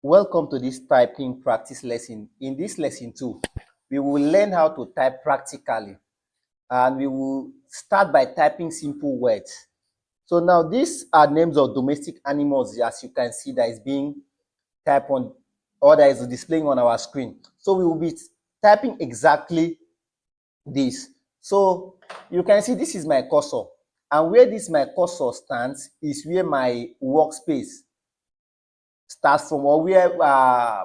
Welcome to this typing practice lesson. In this lesson 2, we will learn how to type practically, and we will start by typing simple words. So now these are names of domestic animals, as you can see, that is being typed on, or that is displaying on our screen. So we will be typing exactly this. So you can see this is my cursor, and where this my cursor stands is where my workspace starts from, or where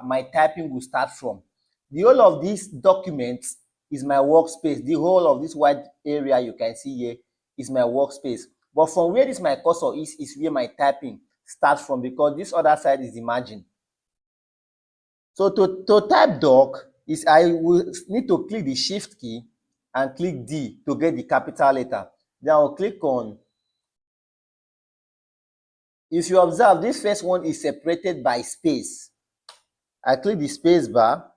my typing will start from. The whole of this document is my workspace. The whole of this white area you can see here is my workspace. But from where this my cursor is where my typing starts from, because this other side is the margin. So to type doc is I will need to click the shift key and click D to get the capital letter. Then I'll click on, if you observe, this first one is separated by space. I click the space bar.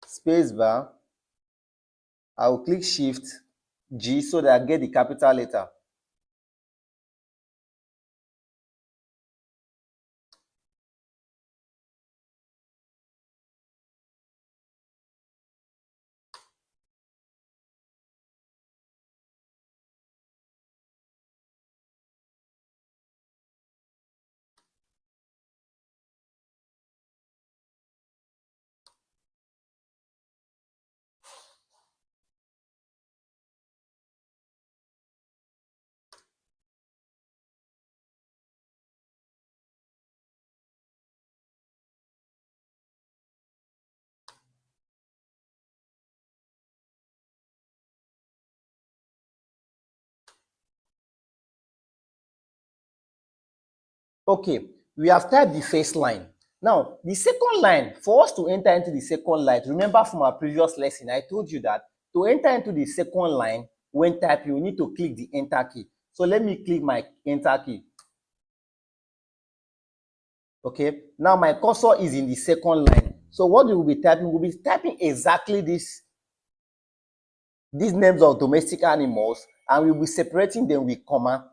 Space bar. I will click shift G so that I get the capital letter. Okay, we have typed the first line. Now, the second line, for us to enter into the second line, remember from our previous lesson, I told you that to enter into the second line, when typing, you need to click the enter key. So let me click my enter key. Okay, now my cursor is in the second line. So what we will be typing, we'll be typing exactly these names of domestic animals, and we'll be separating them with comma.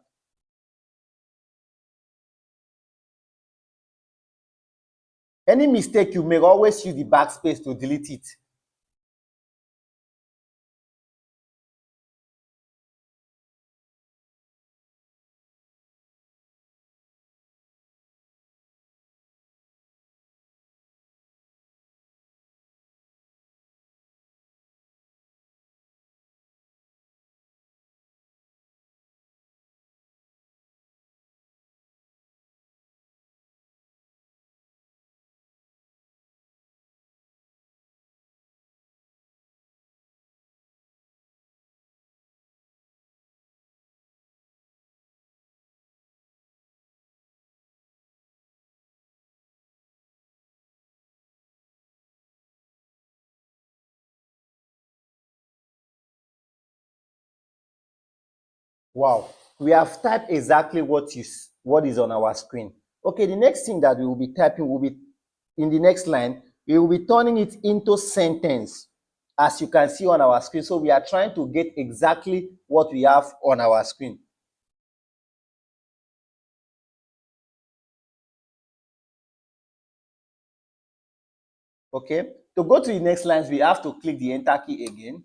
Any mistake you make, always use the backspace to delete it. Wow, we have typed exactly what is on our screen. Okay, the next thing that we will be typing will be, in the next line, we will be turning it into sentence, as you can see on our screen. So we are trying to get exactly what we have on our screen. Okay, to go to the next lines, we have to click the enter key again.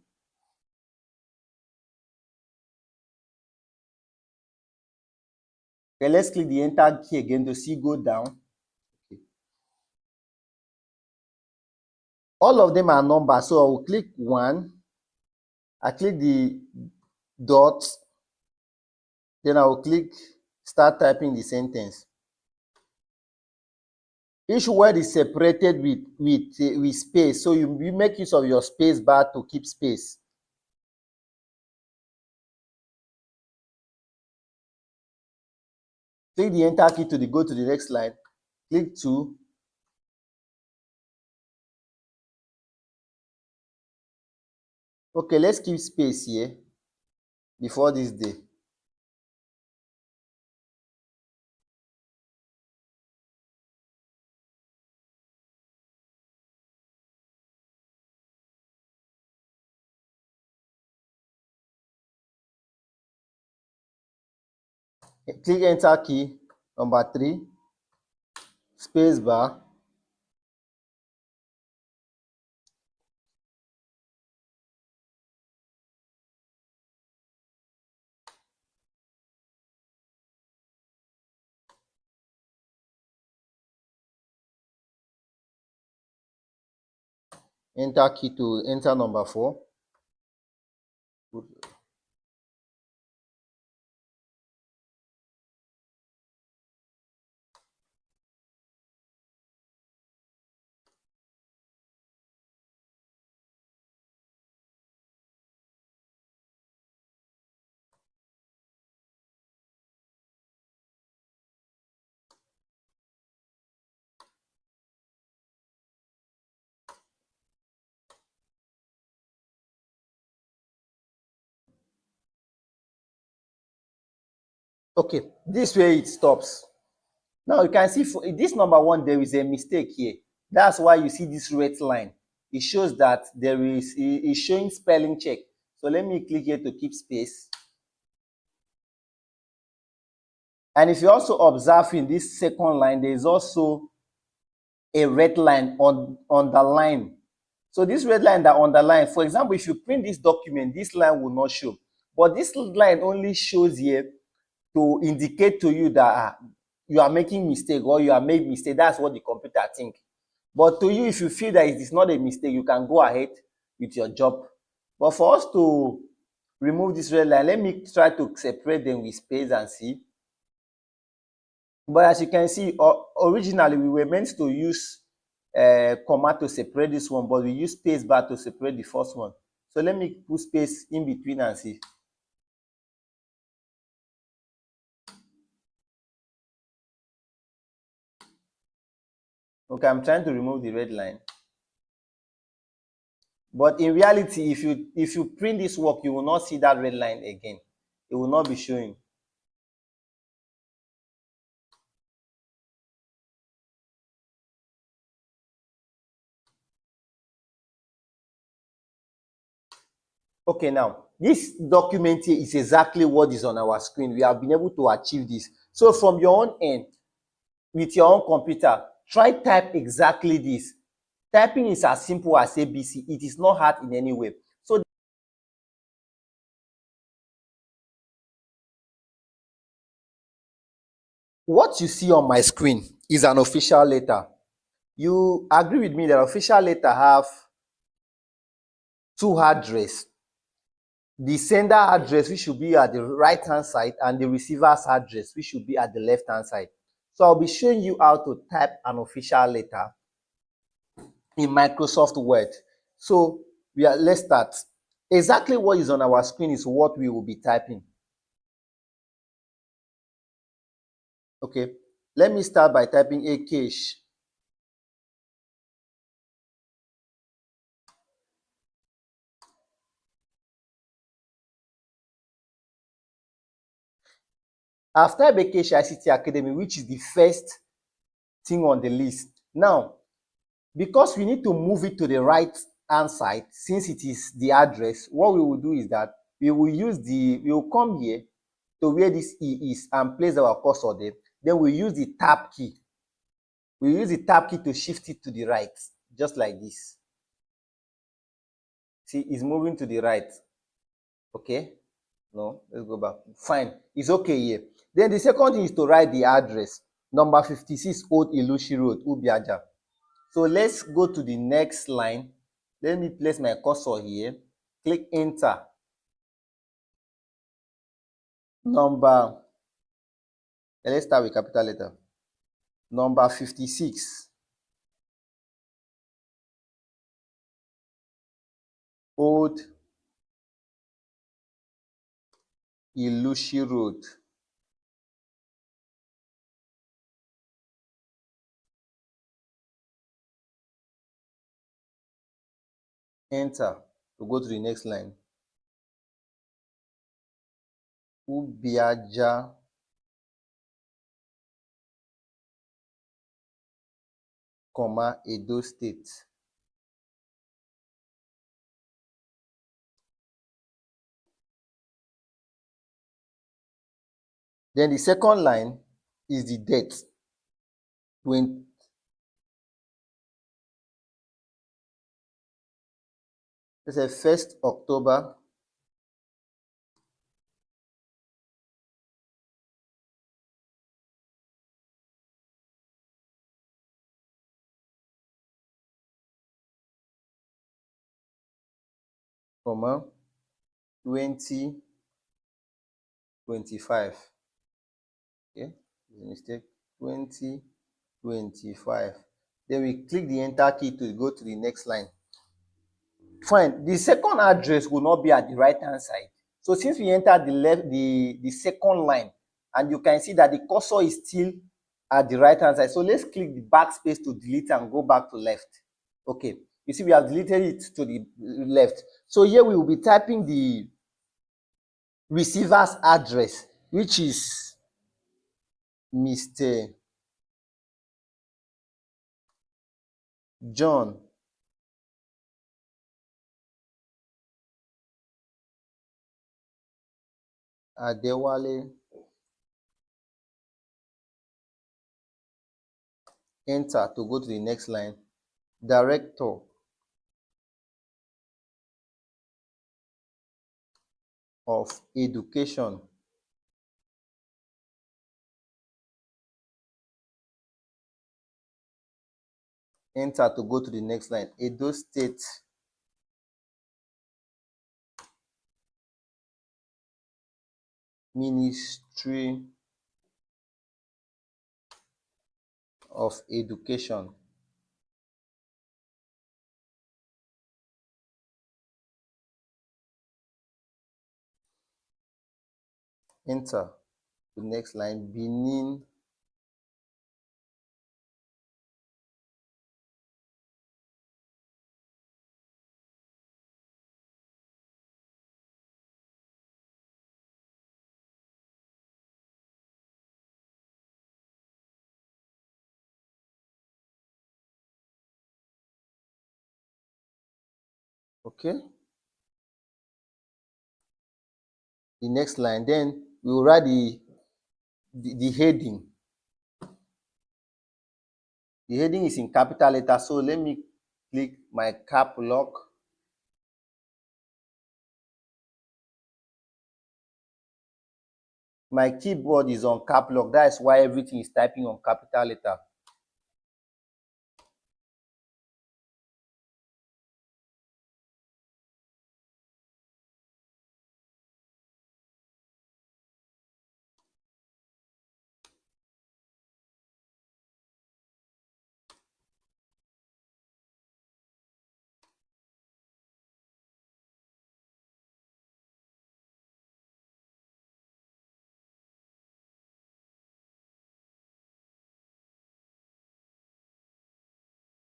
Okay, let's click the enter key again to see go down. Okay. All of them are numbers, so I will click 1. I click the dot, then I will click start typing the sentence. Each word is separated with space, so you make use of your space bar to keep space. Click the enter key to go to the next line. Click 2. Okay, let's keep space here before this day. Click enter key. Number 3, space bar. Enter key to enter number 4. Okay, this way it stops. Now you can see for this number 1 there is a mistake here. That's why you see this red line. It shows that there is it's showing spelling check. So let me click here to keep space. And if you also observe in this second line, there is also a red line on underline. So this red line that underline, for example, if you print this document, this line will not show. But this line only shows here to indicate to you that you are making mistake or you are making mistake. That's what the computer think. But to you, if you feel that it is not a mistake, you can go ahead with your job. But for us to remove this red line, let me try to separate them with space and see. But as you can see, originally we were meant to use comma to separate this one, but we use space bar to separate the first one. So let me put space in between and see. Okay, I'm trying to remove the red line. But in reality, if you print this work, you will not see that red line again. It will not be showing. Okay, now this document here is exactly what is on our screen. We have been able to achieve this. So from your own end, with your own computer, try type exactly this. Typing is as simple as ABC. It is not hard in any way. So what you see on my screen is an official letter. You agree with me that official letter have two address. The sender address, which should be at the right hand side, and the receiver's address, which should be at the left hand side. So I'll be showing you how to type an official letter in Microsoft Word. So let's start. Exactly what is on our screen is what we will be typing. Okay, let me start by typing a cache. I've typed Acache ICT Academy, which is the first thing on the list. Now, because we need to move it to the right hand side, since it is the address, what we will do is that we will come here to where this E is and place our cursor there. Then we use the tab key. We use the tab key to shift it to the right, just like this. See, it's moving to the right. Okay? No, let's go back. Fine. It's okay here. Then the second thing is to write the address. Number 56 Old Ilushi Road, Ubiaja. So let's go to the next line. Let me place my cursor here. Click enter. Number, let's start with capital letter. Number 56. Old Ilushi Road. Enter to go to the next line. Ubiaja, Edo State. Then the second line is the date. When let's say 1st October comma 2025. Okay, mistake. 2025. Then we click the enter key to go to the next line. Fine. The second address will not be at the right hand side. So since we enter the second line, and you can see that the cursor is still at the right hand side. So let's click the backspace to delete and go back to left. Okay. You see, we have deleted it to the left. So here we will be typing the receiver's address, which is Mr. John Adewale. Enter to go to the next line. Director of Education. Enter to go to the next line. Edo State Ministry of Education. Enter the next line. Benin okay. The next line, then we will write the heading. The heading is in capital letter, so let me click my cap lock. My keyboard is on cap lock. That is why everything is typing on capital letter.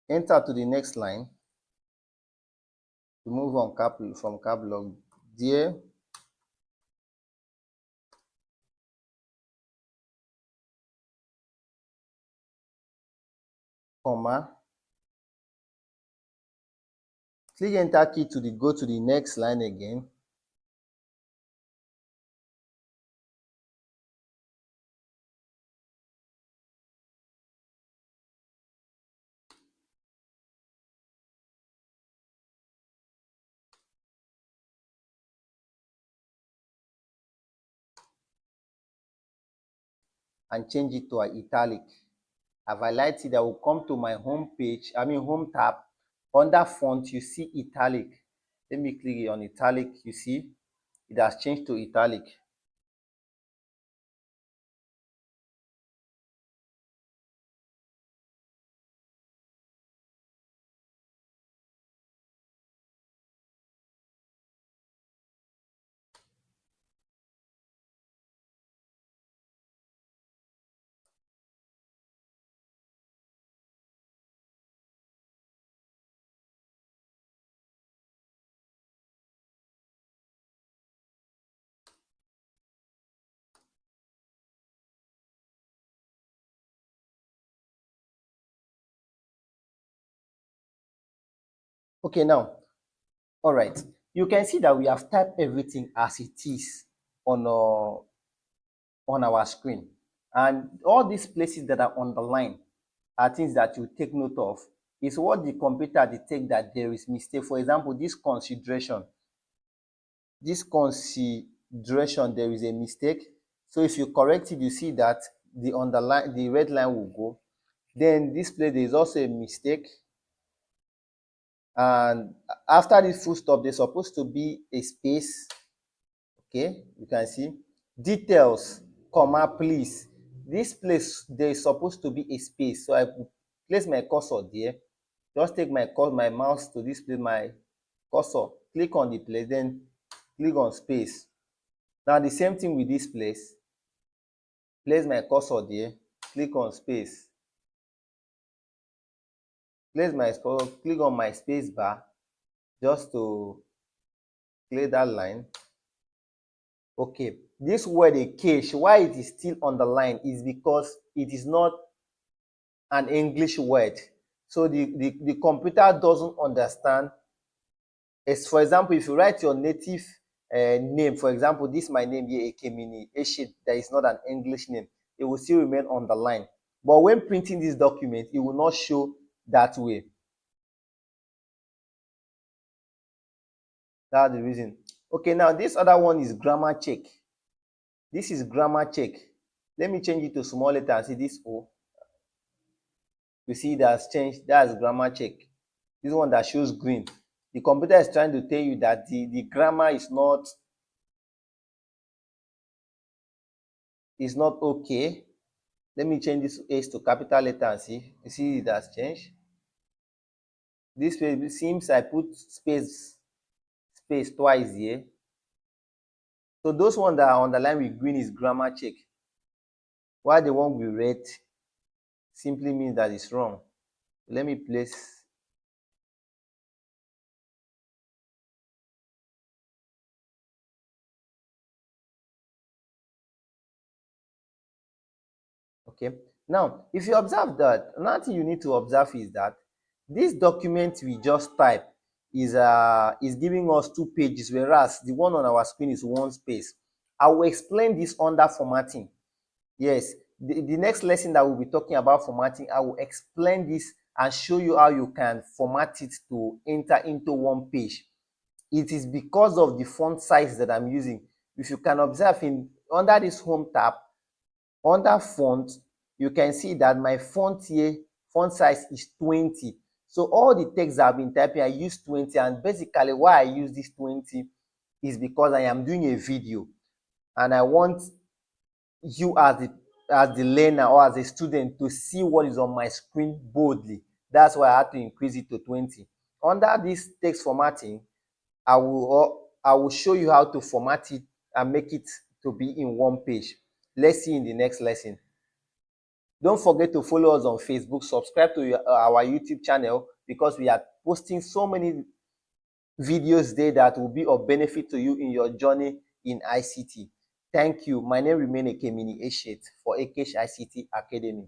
Enter to the next line. To move on from cap lock. Dear comma. Click enter key to go to the next line again. And change it to an italic. I've highlighted it. I will come to my home page, home tab. Under font, you see italic. Let me click on italic. You see, it has changed to italic. Okay, now, all right. You can see that we have typed everything as it is on on our screen. And all these places that are underlined are things that you take note of. It's what the computer detects that there is mistake. For example, this consideration, there is a mistake. So if you correct it, you see that the red line will go. Then this place, there is also a mistake. And after this full stop, there's supposed to be a space. Okay, you can see details, comma, please. This place, there is supposed to be a space. So I place my cursor there. Just take my mouse to this place, my cursor, click on the place, then click on space. Now the same thing with this place. Place my cursor there, click on space. Click on my space bar just to clear that line. Okay, this word a cache, why it is still underlined is because it is not an English word. So the computer doesn't understand. As for example, if you write your native name, for example, this my name here, Ekemini Eshit, that is not an English name, it will still remain underlined. But when printing this document, it will not show that way. That's the reason. Okay, now this other one is grammar check. This is grammar check. Let me change it to small letter and see this O. You see that's changed. That's grammar check. This one that shows green. The computer is trying to tell you that the grammar is not okay. Let me change this S to capital letter and see. You see it has changed. This page seems I put space twice here. So those ones that are underlined with green is grammar check. While the one with red simply means that it's wrong. Let me place. Okay. Now, if you observe that, another thing you need to observe is that this document we just typed is giving us 2 pages, whereas the one on our screen is 1 space. I will explain this under formatting. Yes, the next lesson that we'll be talking about formatting, I will explain this and show you how you can format it to enter into 1 page. It is because of the font size that I'm using. If you can observe under this home tab, under font, you can see that my font here, font size is 20. So all the text I've been typing, I use 20, and basically why I use this 20 is because I am doing a video and I want you as the learner or as a student to see what is on my screen boldly. That's why I had to increase it to 20. Under this text formatting, I will show you how to format it and make it to be in 1 page. Let's see in the next lesson. Don't forget to follow us on Facebook, subscribe to our YouTube channel, because we are posting so many videos there that will be of benefit to you in your journey in ICT. Thank you. My name remains Ekemini Eshet for Akesh ICT Academy.